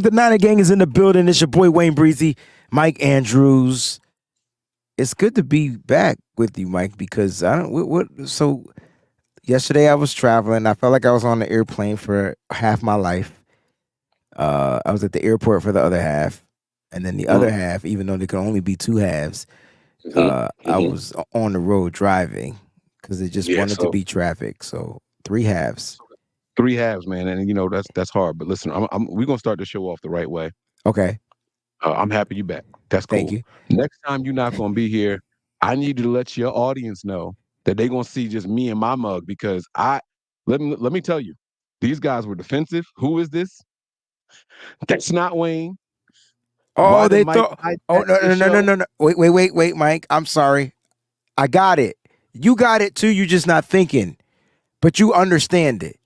The Niner Gang is in the building. It's your boy Wayne Breezie, Mike Andrews. It's good to be back with you, Mike, because I don't. So yesterday I was traveling. I felt like I was on the airplane for half my life. I was at the airport for the other half, and then the other half, even though there could only be two halves, I was on the road driving because it just Yeah, wanted to so be traffic. So three halves. three halves, man, and that's hard. But listen, we're gonna start the show off the right way. Okay, I'm happy you back. That's thank cool. you. Next time you're not gonna be here, I need you to let your audience know that they're gonna see just me and my mug because let me tell you, these guys were defensive. Who is this? That's not Wayne. Oh, Why did they Mike thought. Oh hijack no the no no no show? no no! Wait, Mike. I'm sorry. I got it. You got it too. You just not thinking, but you understand it.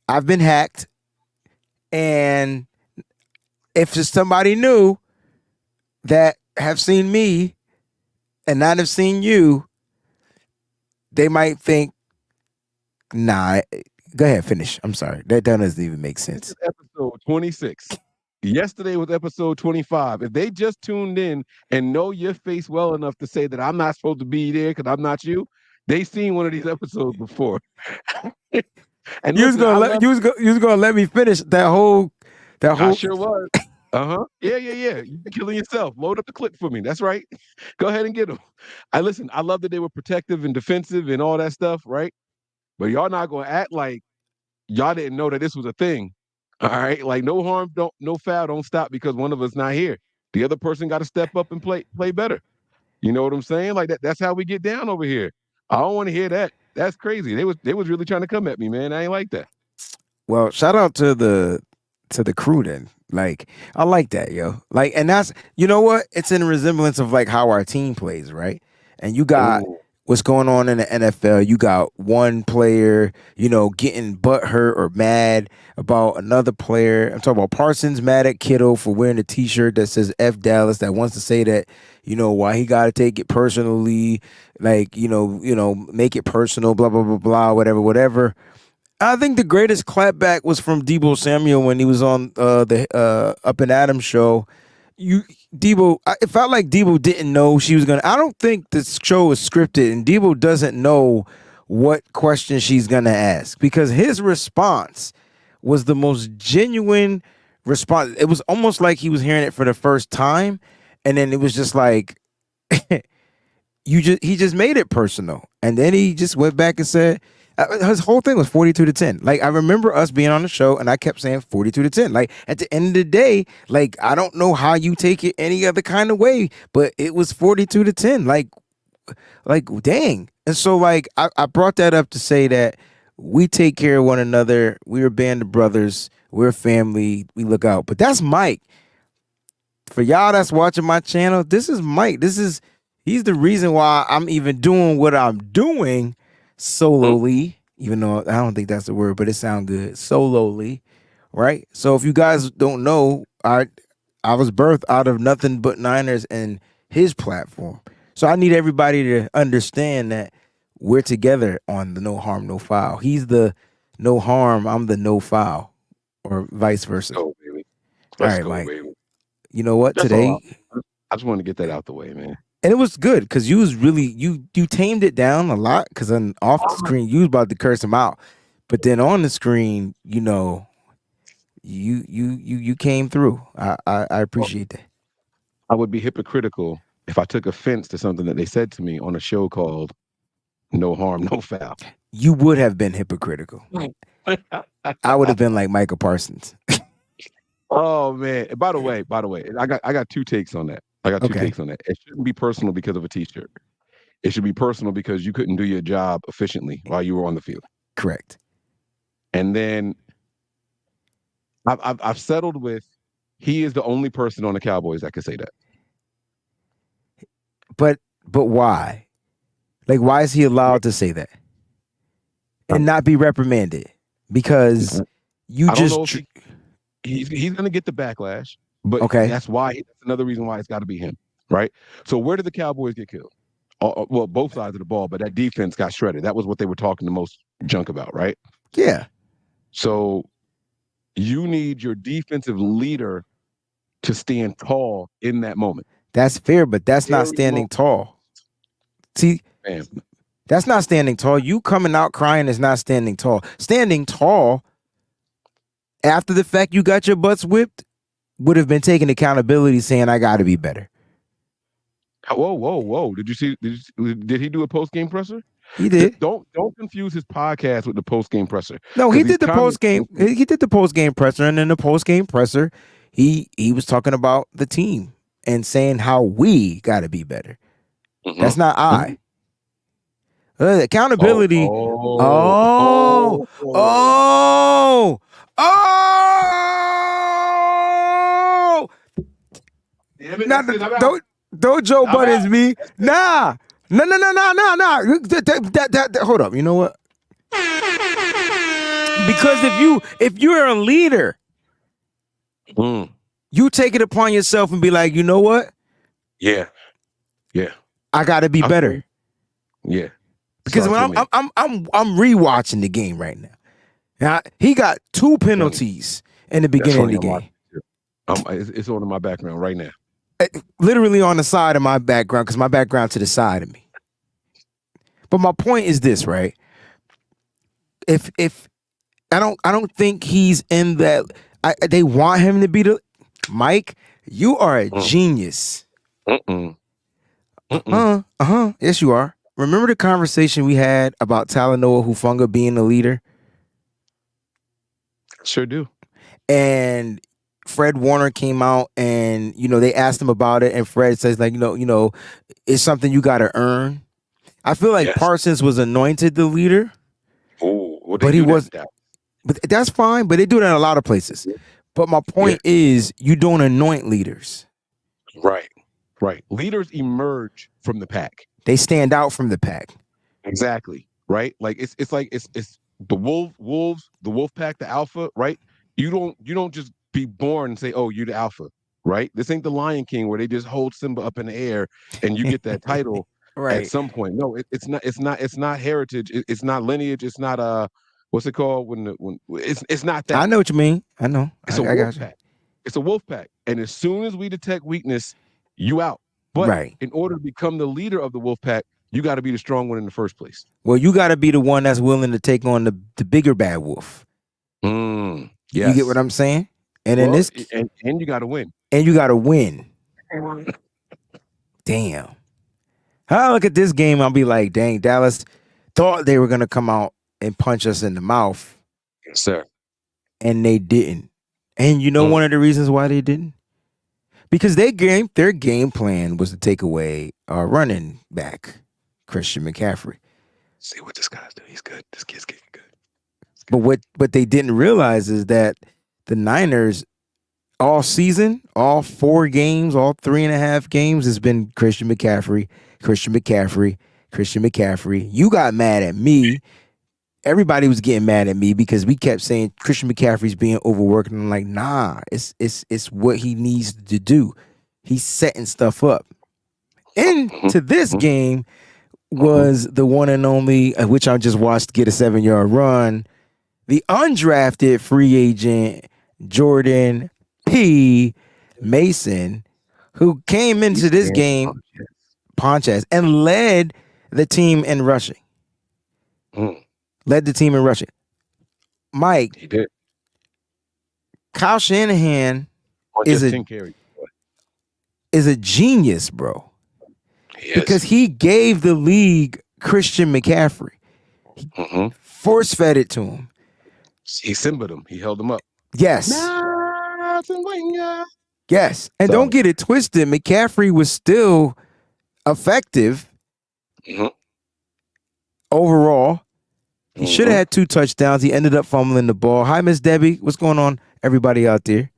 I've been hacked, and if it's somebody new that have seen me and not have seen you, they might think, "Nah." Go ahead, finish. I'm sorry. That doesn't even make This sense. is episode 26. Yesterday was episode 25. If they just tuned in and know your face well enough to say that I'm not supposed to be there because I'm not you, they seen one of these episodes before. And You was listen, gonna I let love you was gonna let me finish that whole that I whole. sure was. Uh-huh. Yeah. You killing yourself. Load up the clip for me. That's right. Go ahead and get them. I love that they were protective and defensive and all that stuff, right? But y'all not gonna act like y'all didn't know that this was a thing. All right. Like no foul, don't stop because one of us not here. The other person got to step up and play better. You know what I'm saying? Like that's how we get down over here. I don't want to hear that. That's crazy. They was really trying to come at me, man. I ain't like that. Well, shout out to the crew then. Like I like that, yo. Like, and that's you know what? It's in resemblance of like how our team plays, right? And you got Ooh. what's going on in the NFL. You got one player, getting butt hurt or mad about another player. I'm talking about Parsons mad at Kittle for wearing a T-shirt that says "F Dallas," that wants to say that why he got to take it personally, like make it personal, blah blah blah blah, whatever whatever. I think the greatest clapback was from Debo Samuel when he was on the Up and Adams show. You it felt like Debo didn't know she was gonna. I don't think this show was scripted, and Debo doesn't know what question she's gonna ask because his response was the most genuine response. It was almost like he was hearing it for the first time, and then it was just like he just made it personal, and then he just went back and said his whole thing was 42-10. Like I remember us being on the show, and I kept saying 42-10. Like at the end of the day, like I don't know how you take it any other kind of way, but it was 42-10. Like dang. And so like I brought that up to say that we take care of one another. We're a band of brothers. We're family. We look out. But that's Mike. For y'all that's watching my channel, this is Mike. He's the reason why I'm even doing what I'm doing solely, even though I don't think that's the word, but it sounds good. Solely, right? So if you guys don't know, I was birthed out of nothing but Niners and his platform. So I need everybody to understand that we're together on the no harm, no foul. He's the no harm, I'm the no foul, or vice Let's versa. go, baby. All Let's right, go, Mike. baby. You know what? That's all. Today I just wanted to get that out the way, man. and it was good because you was really you tamed it down a lot because on off the screen you was about to curse him out, but then on the screen, you came through. I Well, appreciate that. I would be hypocritical if I took offense to something that they said to me on a show called No Harm, No Foul. You would have been hypocritical. I would have been like Michael Parsons. Oh man! And by the way, I got two takes on that. I got two Okay, takes on that. It shouldn't be personal because of a T-shirt. It should be personal because you couldn't do your job efficiently while you were on the field. correct. And then I've settled with he is the only person on the Cowboys that could say that. But why? Like, why is he allowed to say that and not be reprimanded? Because you I don't just know if he's going to get the backlash, but okay. that's another reason why it's got to be him, right? So where did the Cowboys get killed? Well, both sides of the ball, but that defense got shredded. That was what they were talking the most junk about, right? Yeah, So You need your defensive leader to stand tall in that moment. That's fair, but that's not Every standing moment. tall. See, Man, that's not standing tall. You coming out crying is not standing tall. Standing tall after the fact you got your butts whipped would have been taking accountability, saying I got to be better. whoa! Did you see? Did he do a post game presser? He did. Don't confuse his podcast with the post game presser. No, he 'Cause these did the post game. comments- He did the post game presser, and in the post game presser, he was talking about the team and saying how we got to be better. Mhm. That's not I. Accountability. Oh. Damn it, Nah, that's it, I'm out. don't Joe I'm Buttons out. me. Nah. No. That, hold up. You know what? Because if you're a leader, you take it upon yourself and be like, you know what? Yeah. I got to be better. Yeah. Because when I'm rewatching the game right now. Now he got 2 penalties in the beginning of the game. It's on in my background right now. Literally on the side of my background, because my background to the side of me. But my point is this, right? If I don't think he's in that. They want him to be the Mike. You are a genius. Yes, you are. Remember the conversation we had about Talanoa Hufanga being the leader? Sure do. And Fred Warner came out and, they asked him about it. And Fred says, like, it's something you got to earn. I feel like Parsons was anointed the leader. Oh, but he was. But that's fine. But they do that in a lot of places. But my point is, you don't anoint leaders. Right. Leaders emerge from the pack. They stand out from the pack. Exactly. Right. Like it's the wolves, the wolf pack, the alpha. Right. You don't just be born and say, oh, you're the alpha. Right. This ain't the Lion King where they just hold Simba up in the air and you get that title at some point. No, it's not heritage. It's not lineage. It's not what's it called when it's not that. I know what you mean. I know. It's a wolf pack. It's a wolf pack. And as soon as we detect weakness, you out. But in order to become the leader of the wolf pack, you got to be the strong one in the first place. Well, you got to be the one that's willing to take on the bigger bad wolf. Yes. You get what I'm saying? And and you got to win. And you got to win. Damn. I look at this game, I'll be like, dang, Dallas thought they were going to come out and punch us in the mouth. Yes, sir. And they didn't. And you know one of the reasons why they didn't? Because their game plan was to take away our running back, Christian McCaffrey. See what this guy's doing. He's good. This kid's getting good. But what they didn't realize is that the Niners all season, all 4 games, all 3.5 games has been Christian McCaffrey. You got mad at me. Everybody was getting mad at me because we kept saying Christian McCaffrey's being overworked. And I'm like, nah, it's what he needs to do. He's setting stuff up. Into this game was the one and only, which I just watched get a 7-yard run, the undrafted free agent Jordan P. Mason, who came into this game, Ponchaz, and led the team in rushing. Mike, he did. Kyle Shanahan is a genius, bro. Because he gave the league Christian McCaffrey. He force-fed it to him. He Simba'd him. He held him up. Yes. Yes. And don't get it twisted. McCaffrey was still effective overall. He should have had 2 touchdowns. He ended up fumbling the ball. Hi, Miss Debbie. What's going on, everybody out there?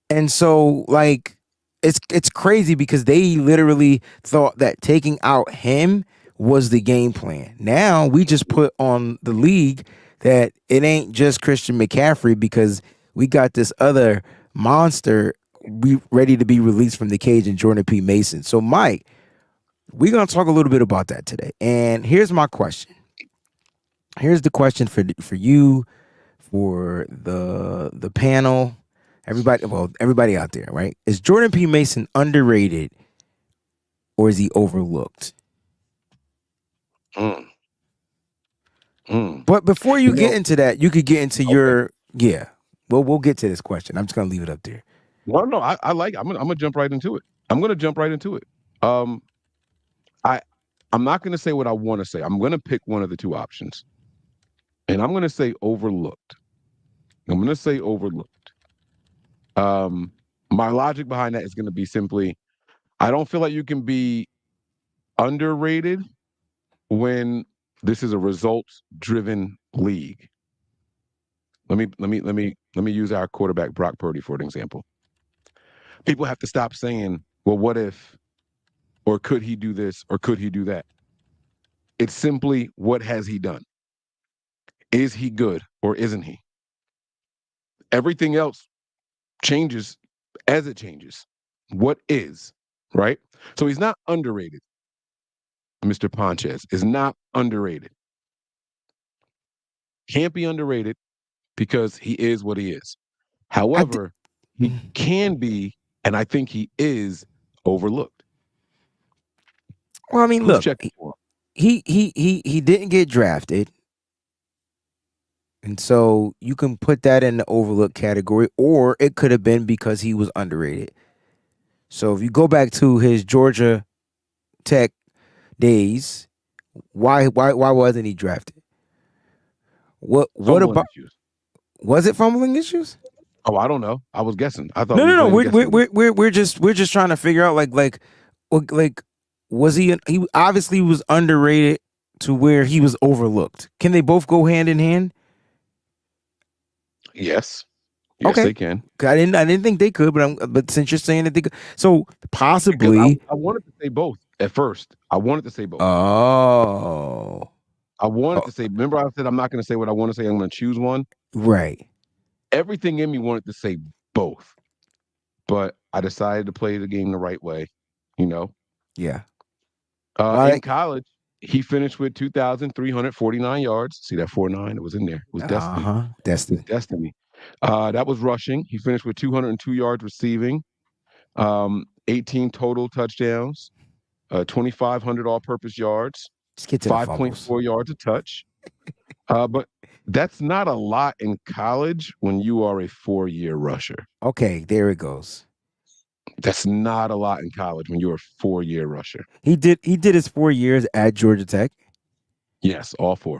And so, like, it's crazy because they literally thought that taking out him was the game plan. Now we just put on the league that it ain't just Christian McCaffrey because we got this other monster ready to be released from the cage in Jordan P. Mason. So, Mike, we're going to talk a little bit about that today. And here's my question. Here's the question for you, for the panel, everybody out there, right? Is Jordan P. Mason underrated or is he overlooked? Mm. Mm. But before you You get know, into that, you could get into okay. your yeah. Well, we'll get to this question. I'm just gonna leave it up there. Well, no, I like. I'm gonna jump right into it. I'm gonna jump right into it. Um, I I'm not gonna say what I want to say. I'm gonna pick one of the two options, and I'm gonna say overlooked. I'm gonna say overlooked. Um, my logic behind that is gonna be simply, I don't feel like you can be underrated when this is a results-driven league. Let me use our quarterback Brock Purdy for an example. People have to stop saying, "Well, what if?" or "Could he do this?" or "Could he do that?" It's simply, what has he done? Is he good or isn't he? Everything else changes as it changes. What is, right? So he's not underrated. Mr. Ponches is not underrated. Can't be underrated because he is what he is. I d- However, he can be, and I think he is, overlooked. well, I mean, Who's look, checking for him? he didn't get drafted, and so you can put that in the overlooked category, or it could have been because he was underrated. So if you go back to his Georgia Tech days, why wasn't he drafted? What Fumbling about issues. was it fumbling issues? Oh, I don't know. I was guessing. I thought No, we no, were no. playing We're guessing we're game. we're just trying to figure out like was he obviously was underrated to where he was overlooked. Can they both go hand in hand? Yes. Yes, Okay. they can. 'Cause I didn't think they could, but since you're saying that they could, so Because possibly. I wanted to say both at first. I wanted to say both. Oh, I wanted oh, to say, remember I said I'm not going to say what I want to say. I'm going to choose one. right. Everything in me wanted to say both, but I decided to play the game the right way. You know, Yeah. Well, in college, he finished with 2,349 yards. See that 4.9? It was in there. It was destiny. It was Destiny. destiny. That was rushing. He finished with 202 yards receiving, 18 total touchdowns, 2,500 all-purpose yards, Just get to the fumbles. 5.4 yards a touch. But that's not a lot in college when you are a 4-year rusher. Okay, there it goes. That's not a lot in college when you're a 4-year rusher. He did his 4 years at Georgia Tech. Yes, all four.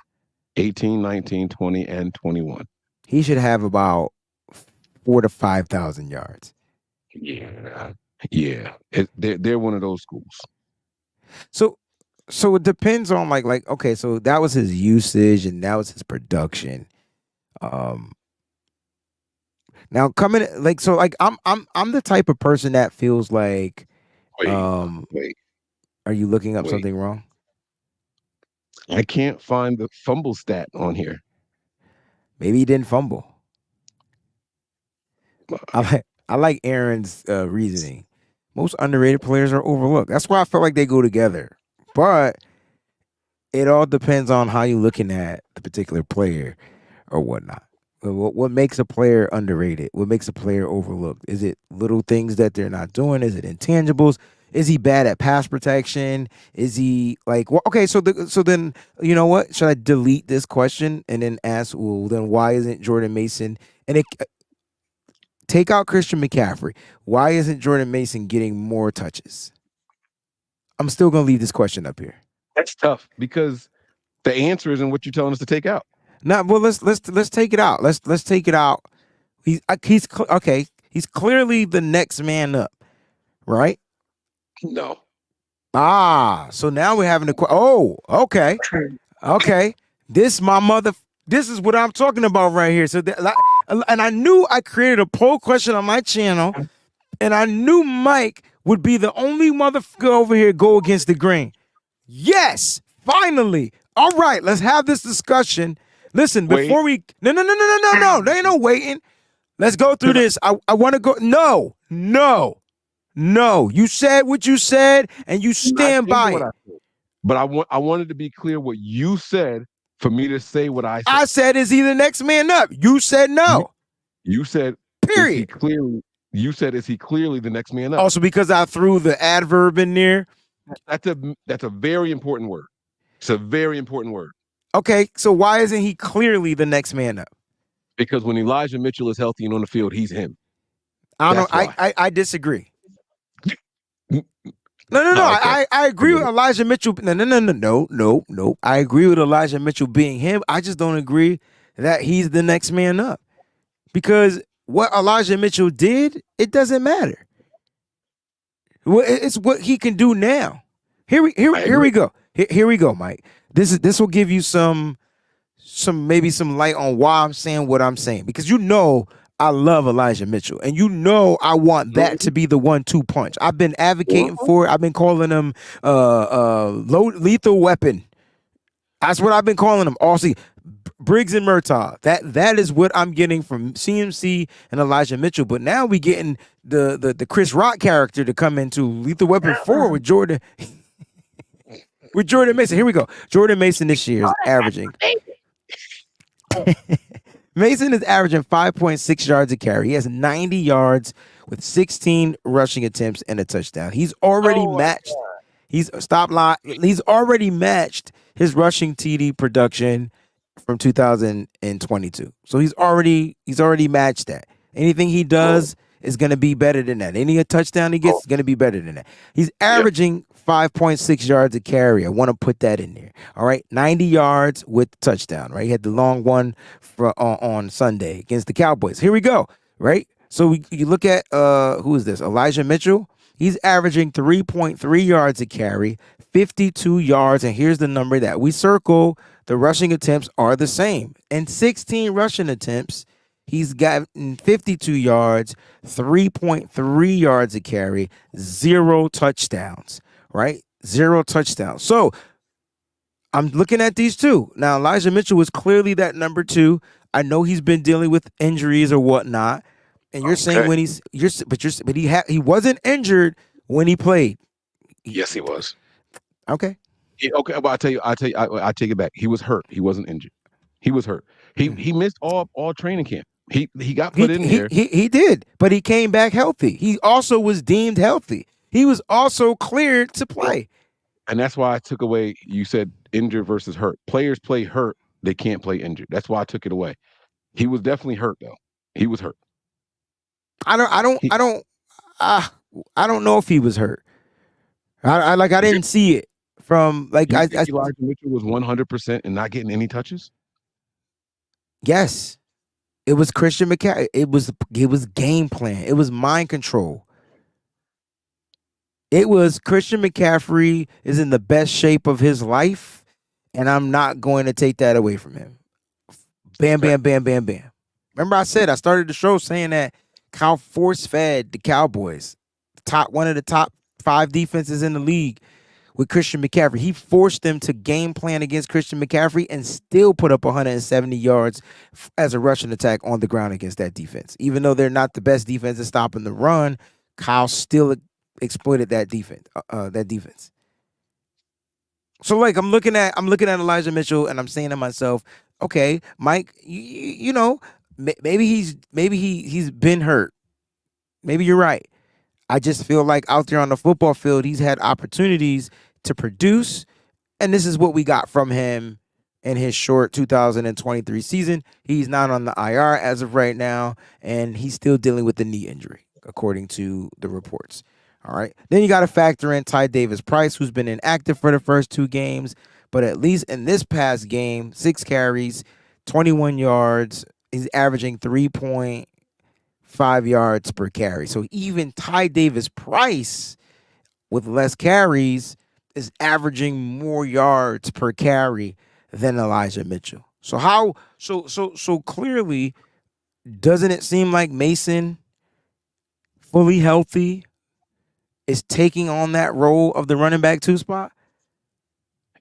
18, 19, 20, and 21. He should have about 4 to 5,000 yards. Yeah. Yeah. They're one of those schools. So it depends on like okay, so that was his usage and that was his production. Um Now coming like so like I'm the type of person that feels like Wait, um wait, are you looking up wait. something wrong? I can't find the fumble stat on here. Maybe he didn't fumble. I like Aaron's reasoning. Most underrated players are overlooked. That's why I feel like they go together. But it all depends on how you're looking at the particular player or whatnot. What makes a player underrated? What makes a player overlooked? Is it little things that they're not doing? Is it intangibles? Is he bad at pass protection? Is he like okay? So then you know what? Should I delete this question and then ask? Well, then why isn't Jordan Mason? And it take out Christian McCaffrey. Why isn't Jordan Mason getting more touches? I'm still gonna leave this question up here. That's tough because the answer isn't what you're telling us to take out. Now, well, let's take it out. Let's take it out. Okay. He's clearly the next man up, right? No. So now we're having a oh, okay, okay. This my mother. This is what I'm talking about right here. So and I knew I created a poll question on my channel, and I knew Mike would be the only motherfucker over here go against the grain. Yes, finally. All right, let's have this discussion. Listen, Wait. before we no, there ain't no waiting. Let's go through this. I want to go. No. You said what you said, and you I'm not stand changing by what it. I said. But I wanted to be clear what you said for me to say what I said. I said, is he the next man up? You said no. You said, Period. You said, is he clearly the next man up? Also, because I threw the adverb in there. That's a very important word. It's a very important word. Okay, so why isn't he clearly the next man up? Because when Elijah Mitchell is healthy and on the field, he's him. I don't know. I disagree. No. Okay. I agree with Elijah Mitchell. No. I agree with Elijah Mitchell being him. I just don't agree that he's the next man up. Because what Elijah Mitchell did, it doesn't matter. It's what he can do now. Here we go. Here we go, Mike. This will give you some maybe some light on why I'm saying what I'm saying. Because I love Elijah Mitchell, and I want that to be the 1-2 punch. I've been advocating for it. I've been calling him lethal weapon. That's what I've been calling him all season. Briggs and Murtaugh. That is what I'm getting from CMC and Elijah Mitchell. But now we getting the Chris Rock character to come into Lethal Weapon 4 with Jordan with Jordan Mason. Here we go. Jordan Mason this year is averaging. Mason is averaging 5.6 yards a carry. He has 90 yards with 16 rushing attempts and a touchdown. He's already matched. He's already matched his rushing TD production from 2022. So he's already matched that. Anything he does is going to be better than that. Any touchdown he gets is going to be better than that. He's averaging 5.6 yards a carry. I want to put that in there. All right, 90 yards with the touchdown. Right, he had the long one on Sunday against the Cowboys. Here we go. Right, so you look at who is this? Elijah Mitchell. He's averaging 3.3 yards a carry, 52 yards, and here's the number that we circle. The rushing attempts are the same. In 16 rushing attempts, he's gotten 52 yards, 3.3 yards a carry, 0 touchdowns, right? 0 touchdowns. So I'm looking at these two. Now, Elijah Mitchell was clearly that number 2. I know he's been dealing with injuries or whatnot. And you're saying when he wasn't injured when he played. Yes, he was. Okay. Yeah, okay, but I take it back. He was hurt. He wasn't injured. He was hurt. He missed all training camp. He got put in here. He did, but he came back healthy. He also was deemed healthy. He was also cleared to play. And that's why I took away, you said injured versus hurt. Players play hurt, they can't play injured. That's why I took it away. He was definitely hurt though. He was hurt. I don't know if he was hurt. I didn't see it from like you think Elijah Mitchell was 100% and not getting any touches. Yes, it was Christian McCaffrey. It was game plan. It was mind control. It was Christian McCaffrey is in the best shape of his life, and I'm not going to take that away from him. Bam, bam, bam, bam, bam. Remember, I started the show saying that Kyle force-fed the Cowboys, one of the top 5 defenses in the league with Christian McCaffrey. He forced them to game plan against Christian McCaffrey and still put up 170 yards as a rushing attack on the ground against that defense. Even though they're not the best defense at stopping the run, Kyle still exploited that defense. So like I'm looking at Elijah Mitchell and I'm saying to myself, okay, Mike, you know, maybe he's been hurt. Maybe you're right. I just feel like out there on the football field, he's had opportunities to produce, and this is what we got from him in his short 2023 season. He's not on the IR as of right now, and he's still dealing with the knee injury, according to the reports. All right. Then you got to factor in Ty Davis-Price, who's been inactive for the first 2 games, but at least in this past game, 6 carries, 21 yards. He's averaging 3.5 yards per carry. So even Ty Davis-Price with less carries is averaging more yards per carry than Elijah Mitchell. So clearly, doesn't it seem like Mason, fully healthy, is taking on that role of the running back 2 spot?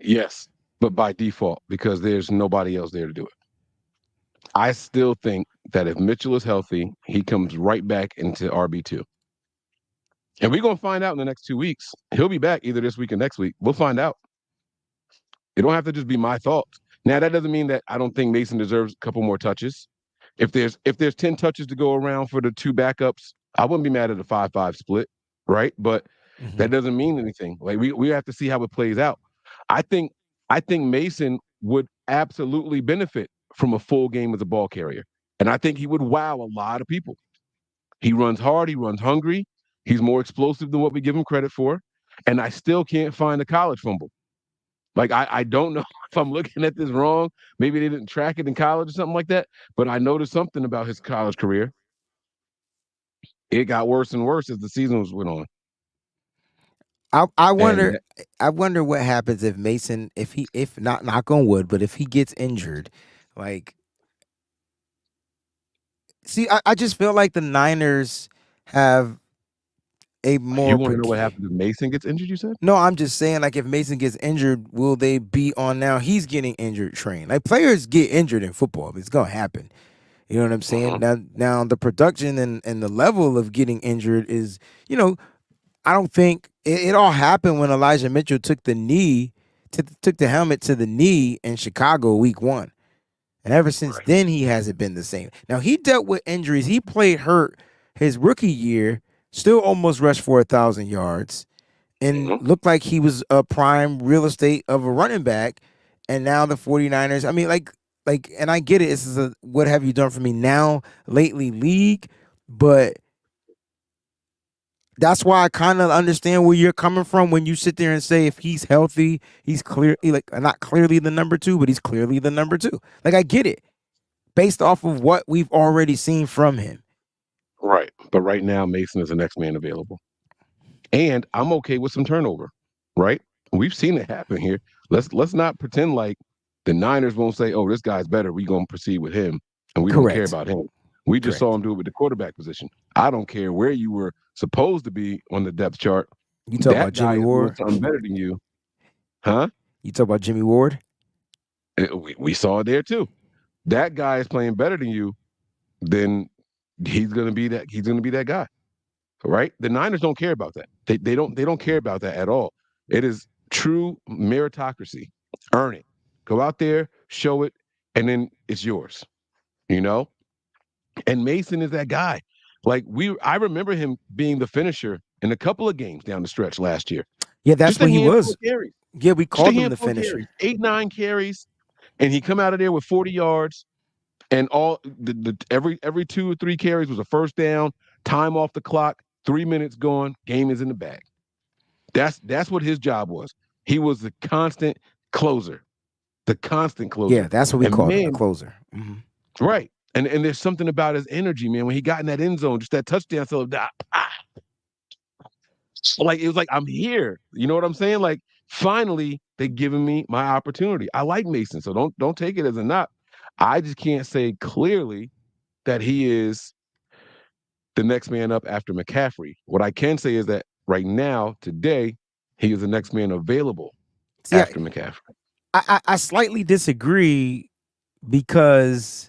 Yes, but by default, because there's nobody else there to do it. I still think that if Mitchell is healthy, he comes right back into RB2. And we're going to find out in the next 2 weeks. He'll be back either this week or next week. We'll find out. It don't have to just be my thoughts. Now that doesn't mean that I don't think Mason deserves a couple more touches. If there's 10 touches to go around for the two backups, I wouldn't be mad at a 5-5 split, right? But Mm-hmm. that doesn't mean anything. Like we have to see how it plays out. I think I think Mason would absolutely benefit from a full game as a ball carrier. And I think he would wow a lot of people. He runs hard, he runs hungry, he's more explosive than what we give him credit for. And I still can't find a college fumble. Like I don't know if I'm looking at this wrong. Maybe they didn't track it in college or something like that. But I noticed something about his college career. It got worse and worse as the seasons went on. I And wonder I wonder what happens if Mason, if not, knock on wood, but if he gets injured. Like, see, I just feel like the Niners have a you more want to know what happens if Mason gets injured, you said? no, I'm just saying, like, if Mason gets injured, will they be on now? He's getting injured train. Like, players get injured in football. It's gonna happen. You know what I'm saying? Uh-huh. Now the production and the level of getting injured is, you know, I don't think it all happened when Elijah Mitchell took the knee, took the helmet to the knee in Chicago week 1. And ever since Right. then, he hasn't been the same. Now, he dealt with injuries. He played hurt his rookie year, still almost rushed for 1,000 yards, and Uh-huh. looked like he was a prime real estate of a running back. And now the 49ers, I mean, and I get it. This is a what have you done for me now lately league, but that's why I kind of understand where you're coming from when you sit there and say if he's healthy, he's clearly like not clearly the number 2, but he's clearly the number 2. Like I get it based off of what we've already seen from him. Right. But right now, Mason is the next man available. And I'm okay with some turnover, right? We've seen it happen here. Let's not pretend like the Niners won't say, "Oh, this guy's better. We're gonna proceed with him, and we don't care Correct. about him." We just saw Correct. him do it with the quarterback position. I don't care where you were supposed to be on the depth chart. You talk about That guy Jimmy is doing Ward. something better than you, huh? You talk about Jimmy Ward. We saw it there too. That guy is playing better than you. Then he's gonna be that. He's gonna be that guy. Right? The Niners don't care about that. They don't care about that at all. It is true meritocracy. Earn it. Go out there, show it, and then it's yours. You know? And Mason is that guy. I remember him being the finisher in a couple of games down the stretch last year. Yeah, that's Just a what he handful was. of carries. Yeah, we Just a called him the handful of carries. finisher. 8, 9 carries, and he come out of there with 40 yards, and all every 2 or 3 carries was a first down, time off the clock, 3 minutes gone, game is in the bag. That's what his job was. He was the constant closer, the constant Yeah, closer. that's what we And called him, the man, closer. Mm-hmm. right. And there's something about his energy, man. When he got in that end zone, just that touchdown, so like it was like I'm here. You know what I'm saying? Like finally, they giving me my opportunity. I like Mason, so don't take it as a knock. I just can't say clearly that he is the next man up after McCaffrey. What I can say is that right now, today, he is the next man available See, after McCaffrey. I slightly disagree because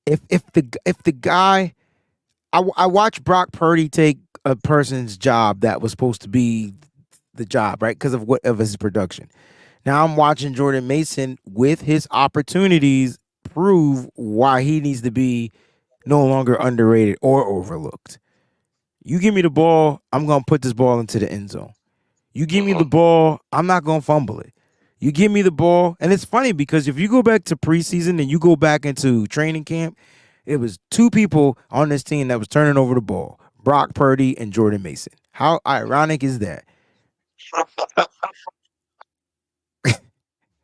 if the guy I watched Brock Purdy take a person's job that was supposed to be the job, right? Because of his production. Now I'm watching Jordan Mason with his opportunities prove why he needs to be no longer underrated or overlooked. You give me the ball, I'm gonna put this ball into the end zone. You give me Uh-huh. the ball, I'm not gonna fumble it. You give me the ball, and it's funny because if you go back to preseason and you go back into training camp, it was 2 people on this team that was turning over the ball: Brock Purdy and Jordan Mason. How ironic is that?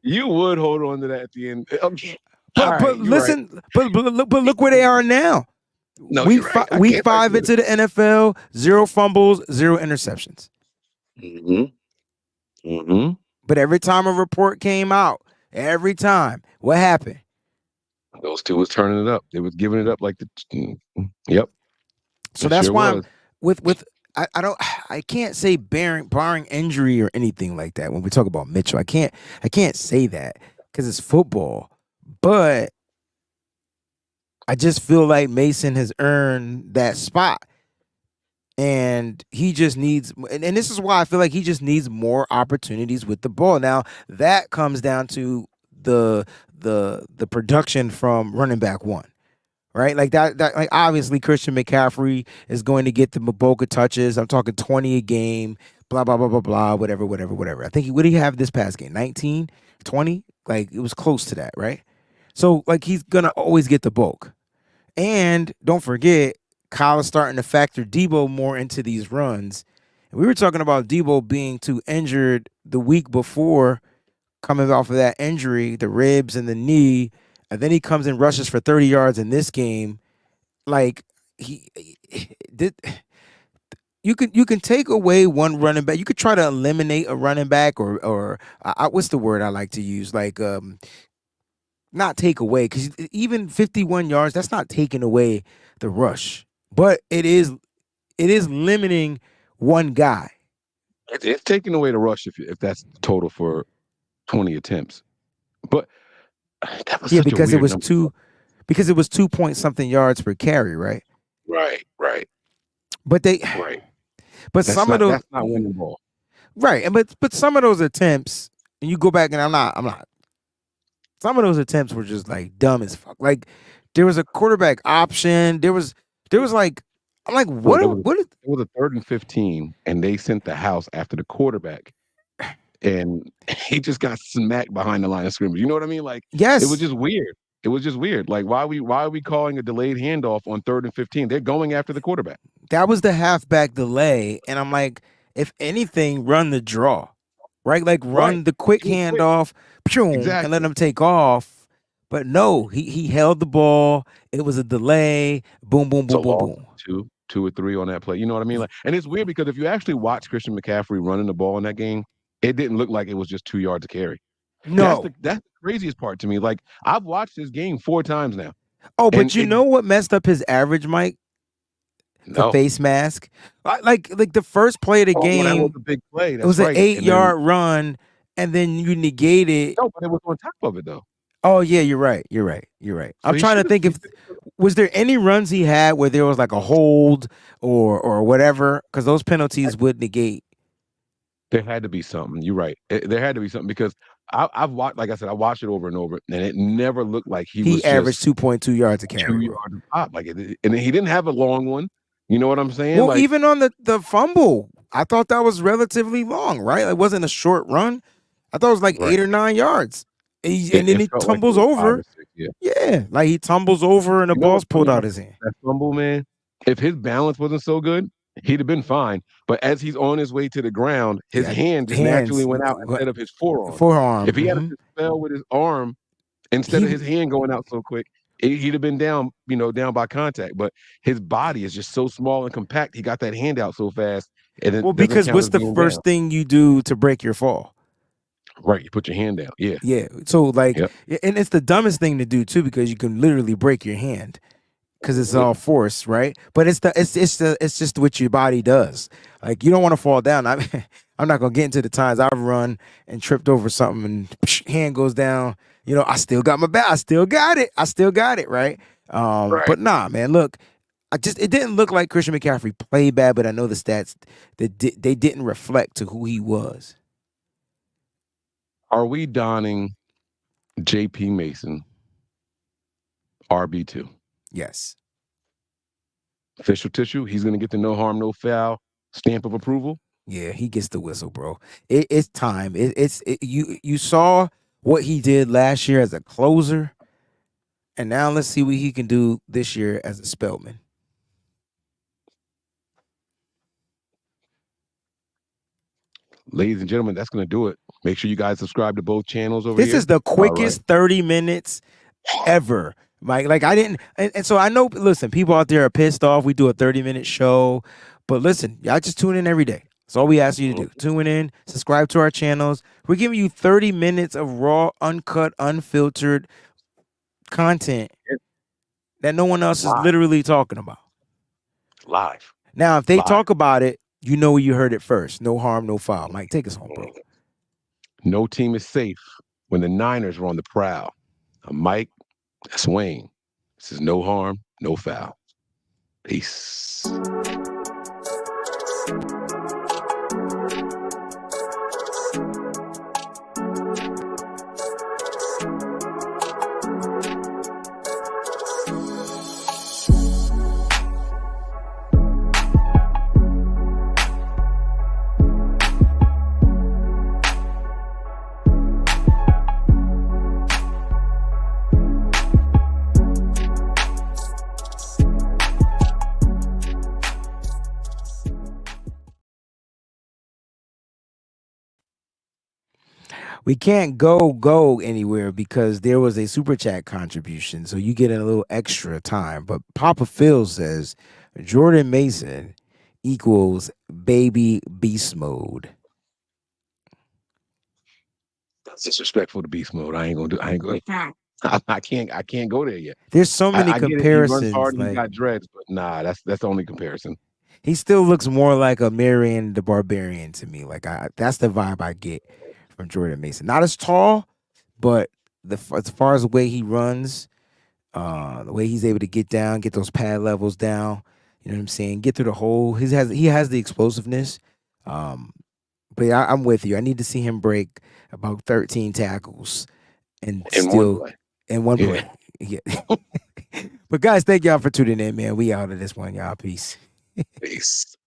You would hold on to that at the end. Okay. All But right, you're right. listen, but look where they are now. No, Week you're right. five, I week can't five argue with into the NFL, 0 fumbles, 0 interceptions. it. Mm-hmm. But every time a report came out, every time, what happened? Those two was turning it up. They was giving it up like yep, So it that's sure why I'm was. with I don't I can't say barring injury or anything like that when we talk about Mitchell. I can't say that because it's football. But I just feel like Mason has earned that spot. and he just needs, and this is why I feel like he just needs more opportunities with the ball. Now that comes down to the production from running back one, right? Like that like obviously Christian McCaffrey is going to get the Maboka touches. I'm talking 20 a game, blah blah blah blah blah, whatever whatever whatever. I think what did he have this past game? 19, 20? Like it was close to that, right? So like he's gonna always get the bulk. And don't forget, Kyle is starting to factor Debo more into these runs. And we were talking about Debo being too injured the week before, coming off of that injury, the ribs and the knee, and then he comes and rushes for 30 yards in this game. Like he did. You can take away one running back. You could try to eliminate a running back, or what's the word I like to use? Like not take away, because even 51 yards, that's not taking away the rush, but it is limiting one guy. It's taking away the rush if that's the total for 20 attempts. But that was Yeah, such a because it weird was number. two because it was 2 point something yards per carry, right? Right. But they Right. but That's some of not those, that's not winning ball. right, and but some of those attempts, and you go back, and I'm not some of those attempts were just like dumb as fuck. Like there was a quarterback option. There was like, I'm like, Look, there what is, was a 3rd and 15, and they sent the house after the quarterback, and he just got smacked behind the line of scrimmage. You know what I mean? Like it was yes. just weird. It was just weird. Like why are we calling a delayed handoff on 3rd and 15? They're going after the quarterback. That was the halfback delay, and I'm like, if anything, run the draw, right? Like Right. run the quick It was quick. handoff, and let Exactly. him take off. But no, he held the ball. It was a delay. Boom, boom, So boom, boom, loss boom. two or three on that play. You know what I mean? Like, and it's weird because if you actually watch Christian McCaffrey running the ball in that game, it didn't look like it was just 2 yards to carry. No. That's the craziest part to me. Like I've watched this game 4 times now, Oh, and but you it know what messed up his average, Mike? The no. face mask. Like the first play of the Oh no, that was game, a big play. it That's was an right. eight And then yard run, and then you negate it. no, but it was on top of it though. Oh yeah, you're right. You're right. You're right. So I'm trying to think he if should have. was there any runs he had where there was like a hold or whatever, because those penalties would negate. There had to be something. You're right. There had to be something because I've watched, like I said, I watched it over and over, and it never looked like he He was averaged just 2.2 yards a two carry, bro. yards of pop. Like, and he didn't have a long one. You know what I'm saying? Well, Like, even on the fumble, I thought that was relatively long, right? It wasn't a short run. I thought it was like right. 8 or 9 yards. And then It he felt like it tumbles was 5 or over. 6. Yeah. Yeah, like he tumbles over and the You know ball's what's funny pulled out about his hand. that fumble, man? If his balance wasn't so good, he'd have been fine. But as he's on his way to the ground, his Yeah, hand just naturally hands, went out instead of his forearm. forearm. If he had Hmm. just fell with his arm instead of He his hand going out so quick, he'd have been down, down by contact. But his body is just so small and compact. He got that hand out so fast, and Well, it doesn't because count what's as the being down. first thing you do to break your fall? Right. You put your hand down. Yeah. Yeah. So like, Yep. and it's the dumbest thing to do too, because you can literally break your hand because it's all force, right? But it's just what your body does. Like you don't want to fall down. I'm not gonna get into the times I've run and tripped over something and hand goes down. I still got my back. I still got it. I still got it, right? Right. But nah, man. Look, it didn't look like Christian McCaffrey played bad, but I know the stats that they didn't reflect to who he was. Are we donning J.P. Mason RB2? Yes. Official tissue. He's going to get the no harm, no foul stamp of approval. Yeah, he gets the whistle, bro. It's time. You saw what he did last year as a closer, and now let's see what he can do this year as a Spellman. Ladies and gentlemen, that's going to do it. Make sure you guys subscribe to both channels over This here. is the All right. quickest 30 minutes ever. Like I didn't, and so I know. Listen, people out there are pissed off. We do a 30-minute show, but listen, y'all just tune in every day. That's all we ask you to do. Tune in, subscribe to our channels. We're giving you 30 minutes of raw, uncut, unfiltered content that no one else is Live. literally talking about. Live. Now, if they Live. talk about it, you know you heard it first. No harm, no foul. Mike, take us home, bro. No team is safe when the Niners were on the prowl. I'm Mike. That's Wayne. This is no harm, no foul. Peace. We can't go anywhere because there was a super chat contribution, so you get a little extra time. But Papa Phil says Jordan Mason equals baby beast mode. That's disrespectful to beast mode. I ain't gonna do. I ain't going. I can't go there yet. There's so many I get it. He runs hard comparisons. and he Like got dreads, but nah, that's the only comparison. he still looks more like a Marion the Barbarian to me. Like that's the vibe I get from Jordan Mason. Not as tall, but as far as the way he runs, the way he's able to get down, get those pad levels down. You know what I'm saying? Get through the hole. He has the explosiveness. Um, but yeah, I'm with you. I need to see him break about 13 tackles and In one still play. in one Yeah. play. Yeah. But guys, thank y'all for tuning in, man. We out of this one, y'all. Peace. Peace.